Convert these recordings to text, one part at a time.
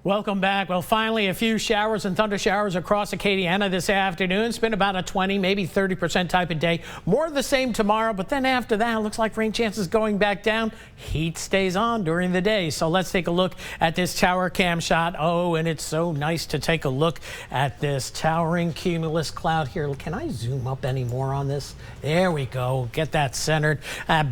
Welcome back. Well, finally, a few showers and thunder showers across Acadiana this afternoon. It's been about a 20, maybe 30% type of day. More of the same tomorrow, but then after that, it looks like rain chances going back down. Heat stays on during the day. So let's take a look at this tower cam shot. Oh, and it's so nice to take a look at this towering cumulus cloud here. Can I zoom up any more on this? There we go. Get that centered.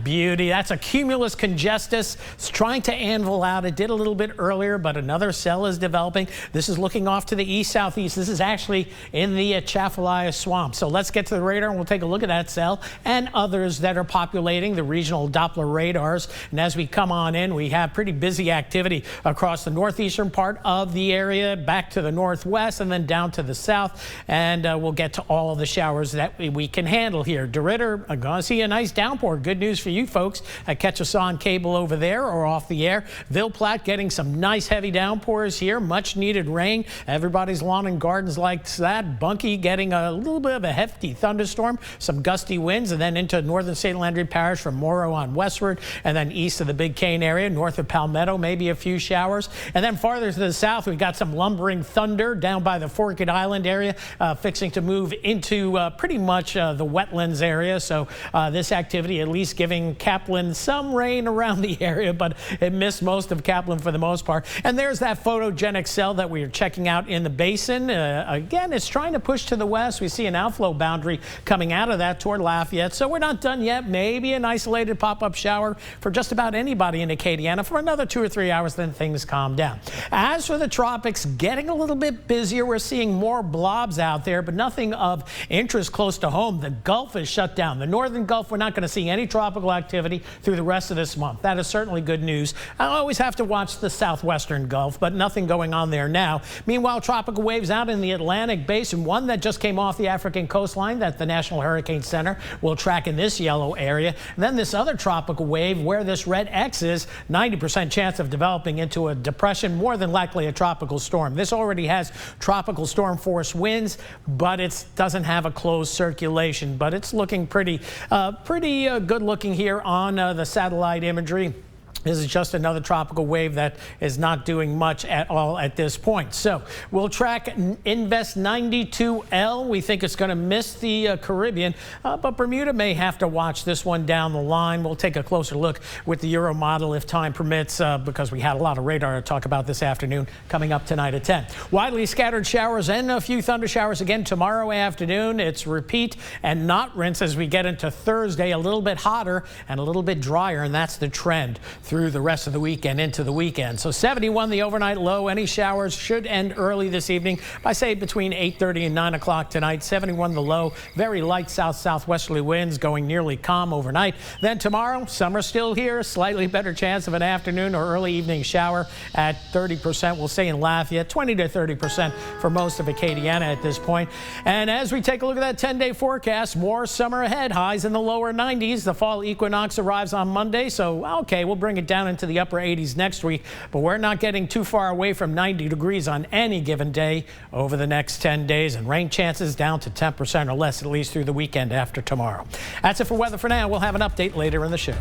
Beauty. That's a cumulus congestus. It's trying to anvil out. It did a little bit earlier, but another cell is developing. This is looking off to the east-southeast. This is actually in the Atchafalaya swamp. So let's get to the radar and we'll take a look at that cell and others that are populating the regional Doppler radars. And as we come on in, we have pretty busy activity across the northeastern part of the area, back to the northwest, and then down to the south. And we'll get to all of the showers that we can handle here. DeRidder, I'm going to see a nice downpour. Good news for you folks. Catch us on cable over there or off the air. Ville Platte getting some nice heavy downpours here. Much needed rain. Everybody's lawn and gardens likes that. Bunkie getting a little bit of a hefty thunderstorm, some gusty winds, and then into northern St. Landry Parish from Morrow on westward, and then east of the Big Cane area, north of Palmetto, maybe a few showers. And then farther to the south, we've got some lumbering thunder down by the Forked Island area, fixing to move into pretty much the wetlands area. So this activity at least giving Kaplan some rain around the area, but it missed most of Kaplan for the most part. And there's that photogenic cell that we are checking out in the basin. Again, it's trying to push to the west. We see an outflow boundary coming out of that toward Lafayette. So we're not done yet. Maybe an isolated pop-up shower for just about anybody in Acadiana for another 2 or 3 hours, then things calm down. As for the tropics, getting a little bit busier. We're seeing more blobs out there, but nothing of interest close to home. The Gulf is shut down. The northern Gulf, we're not going to see any tropical activity through the rest of this month. That is certainly good news. I always have to watch the southwestern Gulf, but nothing going on there now. Meanwhile, tropical waves out in the Atlantic basin, one that just came off the African coastline that the National Hurricane Center will track in this yellow area. And then this other tropical wave where this red X is, 90% chance of developing into a depression, more than likely a tropical storm. This already has tropical storm force winds, but it doesn't have a closed circulation. But it's looking pretty good looking here on the satellite imagery. This is just another tropical wave that is not doing much at all at this point. So we'll track Invest 92L. We think it's going to miss the Caribbean, but Bermuda may have to watch this one down the line. We'll take a closer look with the Euro model if time permits, because we had a lot of radar to talk about this afternoon coming up tonight at 10. Widely scattered showers and a few thunder showers again tomorrow afternoon. It's repeat and not rinse as we get into Thursday. A little bit hotter and a little bit drier, and that's the trend through the rest of the weekend into the weekend. So 71 the overnight low. Any showers should end early this evening by say between 8:30 and 9 o'clock tonight. 71 the low. Very light south-southwesterly winds going nearly calm overnight. Then tomorrow, summer still here. Slightly better chance of an afternoon or early evening shower at 30%. We'll say in Lafayette, 20 to 30% for most of Acadiana at this point. And as we take a look at that 10-day forecast, more summer ahead. Highs in the lower 90s. The fall equinox arrives on Monday. So, okay, we'll bring it down into the upper 80s next week, but we're not getting too far away from 90 degrees on any given day over the next 10 days, and rain chances down to 10% or less at least through the weekend after tomorrow. That's it for weather for now. We'll have an update later in the show.